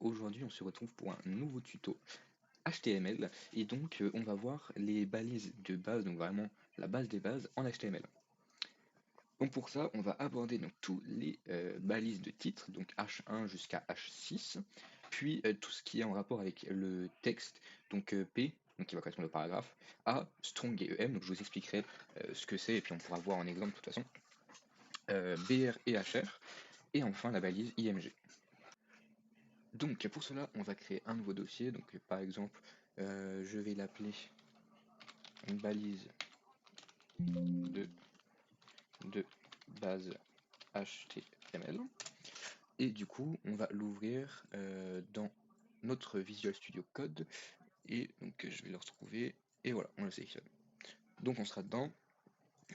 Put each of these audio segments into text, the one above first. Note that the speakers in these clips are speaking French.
aujourd'hui on se retrouve pour un nouveau tuto HTML et donc on va voir les balises de base, donc vraiment la base des bases en HTML. Donc pour ça on va aborder donc tous les balises de titre, donc H1 jusqu'à H6, puis tout ce qui est en rapport avec le texte, donc P, donc qui va correspondre au paragraphe, A, strong et EM, donc je vous expliquerai ce que c'est et puis on pourra voir en exemple de toute façon, BR et HR, et enfin la balise IMG. Donc pour cela, on va créer un nouveau dossier. Donc par exemple, je vais l'appeler une balise de base HTML. Et du coup, on va l'ouvrir dans notre Visual Studio Code. Et donc je vais le retrouver. Et voilà, on le sélectionne. Donc on sera dedans.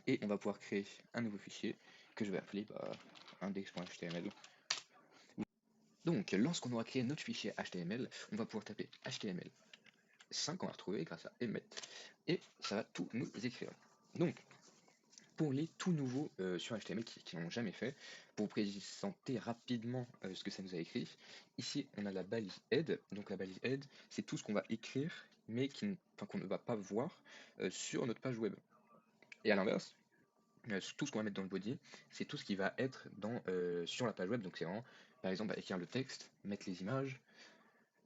Et on va pouvoir créer un nouveau fichier que je vais appeler index.html. Donc lorsqu'on aura créé notre fichier HTML, on va pouvoir taper HTML5 qu'on va retrouver grâce à emmet et ça va tout nous écrire. Donc pour les tout nouveaux sur HTML qui n'ont jamais fait, pour vous présenter rapidement ce que ça nous a écrit, ici on a la balise head. Donc la balise head, c'est tout ce qu'on va écrire mais qu'on ne va pas voir sur notre page web. Et à l'inverse, tout ce qu'on va mettre dans le body, c'est tout ce qui va être sur la page web. Donc c'est vraiment, par exemple, écrire le texte, mettre les images,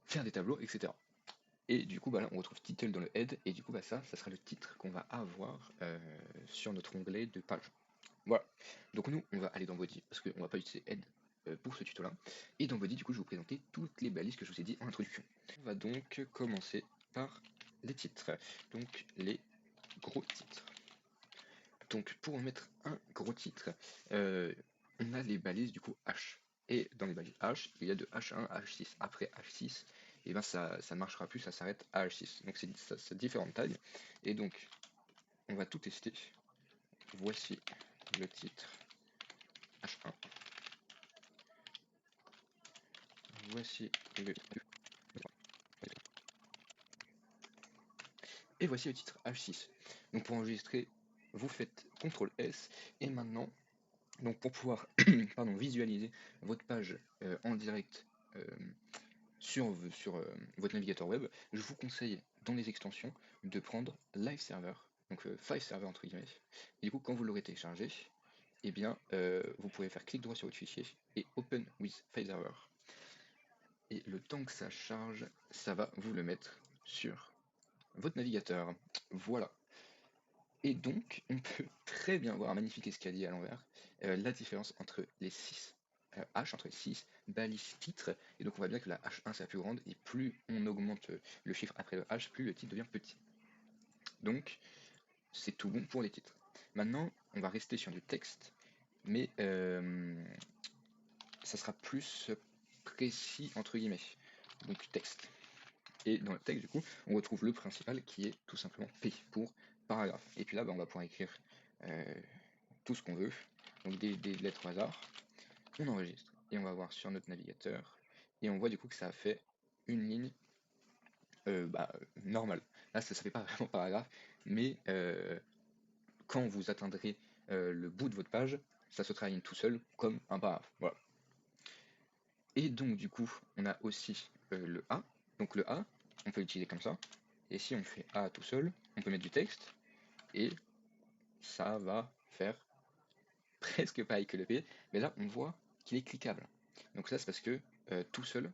faire des tableaux, etc. Et du coup, là, on retrouve title dans le head, et du coup, ça sera le titre qu'on va avoir sur notre onglet de page. Voilà. Donc nous, on va aller dans body, parce qu'on ne va pas utiliser head pour ce tuto-là. Et dans body, du coup, je vais vous présenter toutes les balises que je vous ai dit en introduction. On va donc commencer par les titres, donc les gros titres. Donc pour mettre un gros titre, on a les balises du coup H. Et dans les balises H, il y a de H1 à H6. Après H6, et ben ça ne marchera plus, ça s'arrête à H6. Donc c'est différentes tailles. Et donc, on va tout tester. Voici le titre H1. Voici le... Et voici le titre H6. Donc pour enregistrer, vous faites CTRL S. Et maintenant, donc pour pouvoir visualiser votre page en direct sur votre navigateur web, je vous conseille dans les extensions de prendre Live Server, donc File Server entre guillemets. Et du coup, quand vous l'aurez téléchargé, eh bien, vous pouvez faire clic droit sur votre fichier et Open with File Server. Et le temps que ça charge, ça va vous le mettre sur votre navigateur. Voilà. Et donc, on peut très bien voir un magnifique escalier à l'envers, la différence entre les 6 H, entre les 6 balises titres. Et donc, on voit bien que la H1 c'est la plus grande, et plus on augmente le chiffre après le H, plus le titre devient petit. Donc, c'est tout bon pour les titres. Maintenant, on va rester sur du texte, mais ça sera plus précis entre guillemets. Donc, texte. Et dans le texte, du coup, on retrouve le principal qui est tout simplement P pour paragraphe. Et puis là, on va pouvoir écrire tout ce qu'on veut, donc des lettres au hasard. On enregistre et on va voir sur notre navigateur et on voit du coup que ça a fait une ligne normale. Là, ça ne fait pas vraiment paragraphe, mais quand vous atteindrez le bout de votre page, ça se ligne tout seul comme un paragraphe. Voilà. Et donc du coup, on a aussi le A. Donc le A, on peut l'utiliser comme ça. Et si on fait A tout seul, on peut mettre du texte et ça va faire presque pareil que le P, mais là on voit qu'il est cliquable. Donc ça c'est parce que tout seul,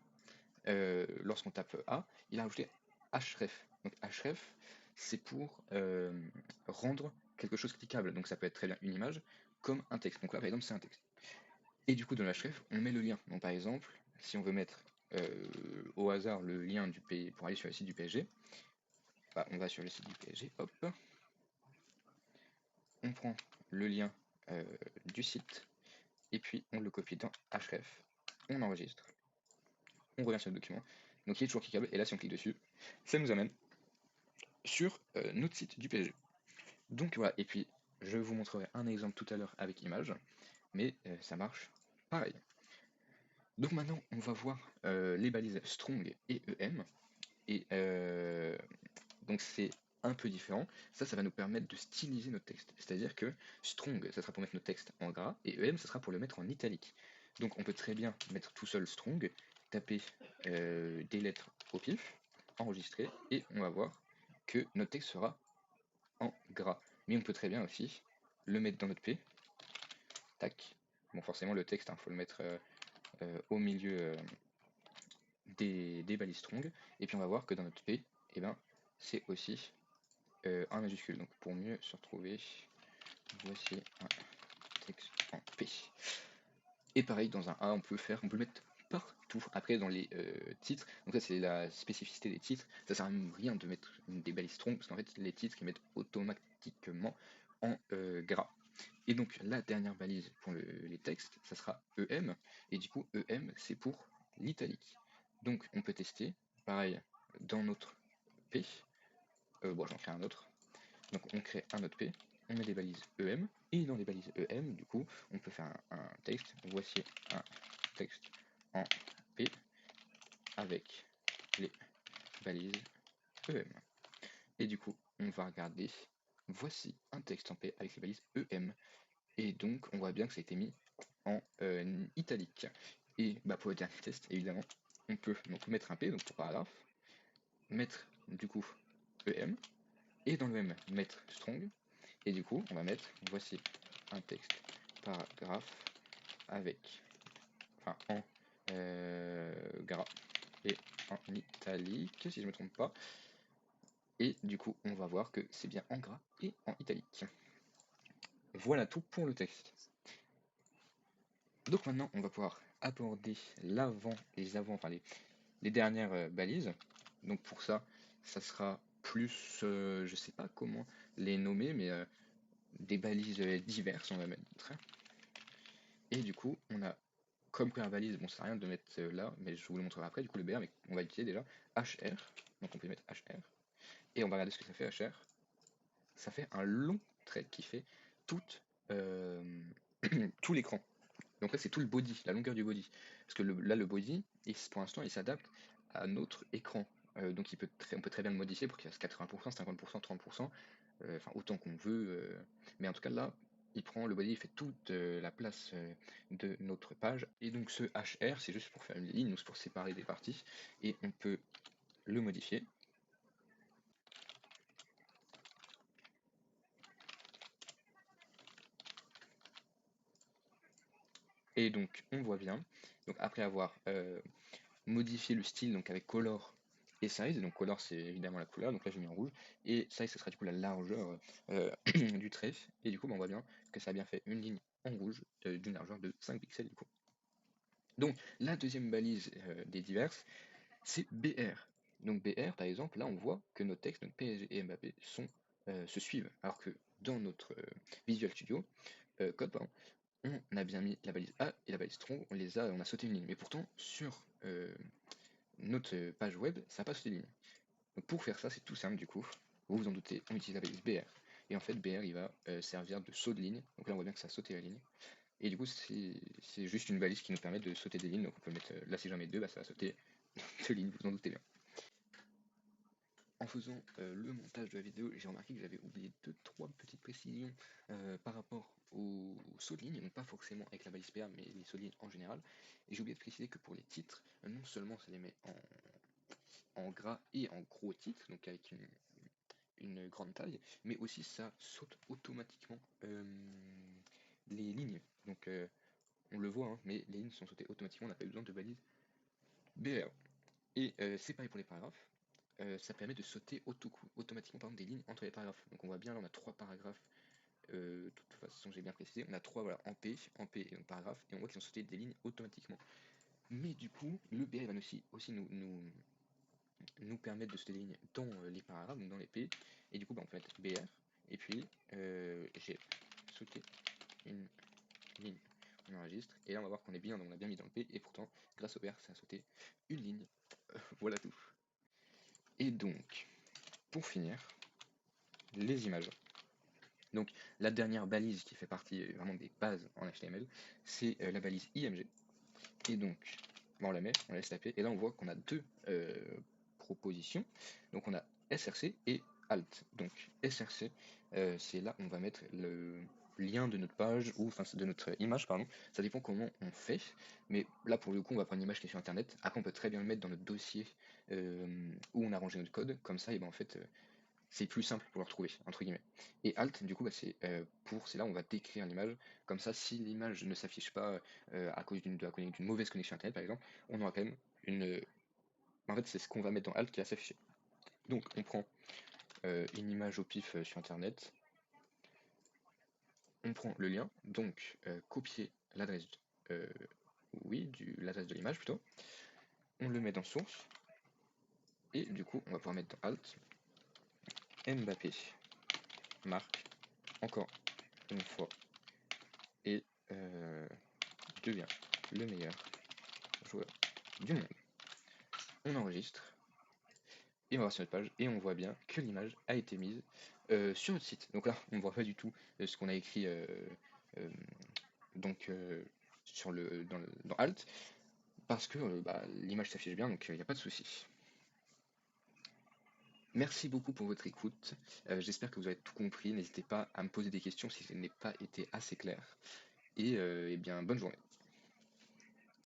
lorsqu'on tape A, il a rajouté href. Donc href, c'est pour rendre quelque chose cliquable. Donc ça peut être très bien une image comme un texte. Donc là par exemple c'est un texte. Et du coup dans href, on met le lien. Donc par exemple, si on veut mettre au hasard le lien du P pour aller sur le site du PSG, on va sur le site du PSG, hop, on prend le lien du site et puis on le copie dans href, on enregistre, on revient sur le document, donc il est toujours cliquable, et là si on clique dessus, ça nous amène sur notre site du PSG. Donc voilà, et puis je vous montrerai un exemple tout à l'heure avec image, mais ça marche pareil. Donc maintenant on va voir les balises strong et EM, et donc c'est un peu différent. Ça va nous permettre de styliser notre texte. C'est-à-dire que strong, ça sera pour mettre notre texte en gras, et EM, ça sera pour le mettre en italique. Donc on peut très bien mettre tout seul strong, taper des lettres au pif, enregistrer, et on va voir que notre texte sera en gras. Mais on peut très bien aussi le mettre dans notre P. Tac. Bon, forcément, le texte, faut le mettre au milieu des balises strong. Et puis on va voir que dans notre P, eh ben, c'est aussi un majuscule. Donc pour mieux se retrouver, voici un texte en P. Et pareil, dans un A, on peut le mettre partout. Après, dans les titres, donc ça c'est la spécificité des titres, ça sert à rien de mettre des balises strong, parce qu'en fait, les titres, ils mettent automatiquement en gras. Et donc, la dernière balise pour les textes, ça sera EM, et du coup, EM, c'est pour l'italique. Donc, on peut tester, pareil, dans notre P, bon, j'en crée un autre, donc on crée un autre P, on met des balises EM, et dans les balises EM, du coup, on peut faire un texte. Voici un texte en P avec les balises EM. Et du coup, on va regarder, voici un texte en P avec les balises EM. Et donc, on voit bien que ça a été mis en italique. Et bah, pour le dernier test, évidemment, on peut donc mettre un P, donc pour paragraphe, mettre du coup EM, et dans le M, mettre strong, et du coup, on va mettre, voici un texte paragraphe avec, enfin, en gras et en italique, si je ne me trompe pas. Et du coup, on va voir que c'est bien en gras et en italique. Voilà tout pour le texte. Donc maintenant, on va pouvoir aborder l'avant et les avant, enfin les dernières balises. Donc pour ça, ça sera plus, je sais pas comment les nommer, mais des balises diverses, on va mettre. Et du coup, on a comme première balise, bon, ça sert à rien de mettre là, mais je vous le montrerai après. Du coup, le BR, mais on va utiliser déjà HR. Donc on peut mettre HR. Et on va regarder ce que ça fait HR. Ça fait un long trait qui fait toute, tout l'écran. Donc là, c'est tout le body, la longueur du body. Parce que là, le body, pour l'instant, il s'adapte à notre écran. Donc on peut très bien le modifier pour qu'il fasse 80%, 50%, 30%, enfin autant qu'on veut. Mais en tout cas, là, le body, il fait toute la place de notre page. Et donc ce HR, c'est juste pour faire une ligne, ou c'est pour séparer des parties. Et on peut le modifier. Et donc, on voit bien, donc après avoir modifié le style donc avec color et size, donc color c'est évidemment la couleur, donc là j'ai mis en rouge, et size ce sera du coup la largeur du trait, et du coup on voit bien que ça a bien fait une ligne en rouge d'une largeur de 5 pixels du coup. Donc la deuxième balise des diverses, c'est BR. Donc BR par exemple, là on voit que nos textes, donc PSG et Mbappé, se suivent, alors que dans notre Visual Studio Code, pardon, on a bien mis la balise A et la balise strong, on a sauté une ligne. Mais pourtant, sur notre page web, ça n'a pas sauté de ligne. Donc pour faire ça, c'est tout simple du coup. Vous vous en doutez, on utilise la balise BR. Et en fait, BR, il va servir de saut de ligne. Donc là, on voit bien que ça a sauté la ligne. Et du coup, c'est juste une balise qui nous permet de sauter des lignes. Donc on peut mettre, là si j'en mets deux, bah, ça va sauter deux lignes, vous en doutez bien. En faisant le montage de la vidéo, j'ai remarqué que j'avais oublié 2-3 petites précisions par rapport aux sauts de ligne, donc pas forcément avec la balise PR, mais les sauts de ligne en général. Et j'ai oublié de préciser que pour les titres, non seulement ça les met en gras et en gros titres, donc avec une grande taille, mais aussi ça saute automatiquement les lignes. Donc on le voit, hein, mais les lignes sont sautées automatiquement, on n'a pas besoin de balise BR. Et c'est pareil pour les paragraphes. Ça permet de sauter automatiquement par exemple, des lignes entre les paragraphes. Donc on voit bien là on a 3 paragraphes, de toute façon j'ai bien précisé, on a 3 voilà, en P et en paragraphe, et on voit qu'ils ont sauté des lignes automatiquement. Mais du coup, le BR va aussi nous permettre de sauter des lignes dans les paragraphes, donc dans les P, et du coup bah, on peut mettre BR, et puis j'ai sauté une ligne, on enregistre, et là on va voir qu'on est bien, donc on a bien mis dans le P, et pourtant grâce au BR ça a sauté une ligne. Voilà tout. Et donc, pour finir, les images. Donc la dernière balise qui fait partie vraiment des bases en HTML, c'est la balise IMG. Et donc, on la met, on laisse taper, et là on voit qu'on a deux propositions. Donc on a SRC et Alt. Donc SRC, c'est là où on va mettre le lien de notre page, ou enfin de notre image, pardon. Ça dépend comment on fait, mais là pour le coup on va prendre une image qui est sur internet. Après on peut très bien le mettre dans notre dossier où on a rangé notre code, comme ça et ben en fait c'est plus simple pour le retrouver, entre guillemets. Et Alt, du coup, bah, c'est là où on va décrire l'image. Comme ça, si l'image ne s'affiche pas à cause d'une mauvaise connexion Internet, par exemple, on aura quand même une. En fait, c'est ce qu'on va mettre dans Alt qui va s'afficher. Donc, on prend une image au pif sur Internet, on prend le lien, donc copier l'adresse, oui, l'adresse de l'image plutôt, on le met dans source, et du coup, on va pouvoir mettre dans Alt, Mbappé marque encore une fois et devient le meilleur joueur du monde. On enregistre et on va voir sur notre page et on voit bien que l'image a été mise sur notre site. Donc là, on ne voit pas du tout ce qu'on a écrit donc dans Alt parce que bah, l'image s'affiche bien, donc il n'y a pas de souci. Merci beaucoup pour votre écoute. J'espère que vous avez tout compris. N'hésitez pas à me poser des questions si ce n'est pas été assez clair. Et bien, bonne journée.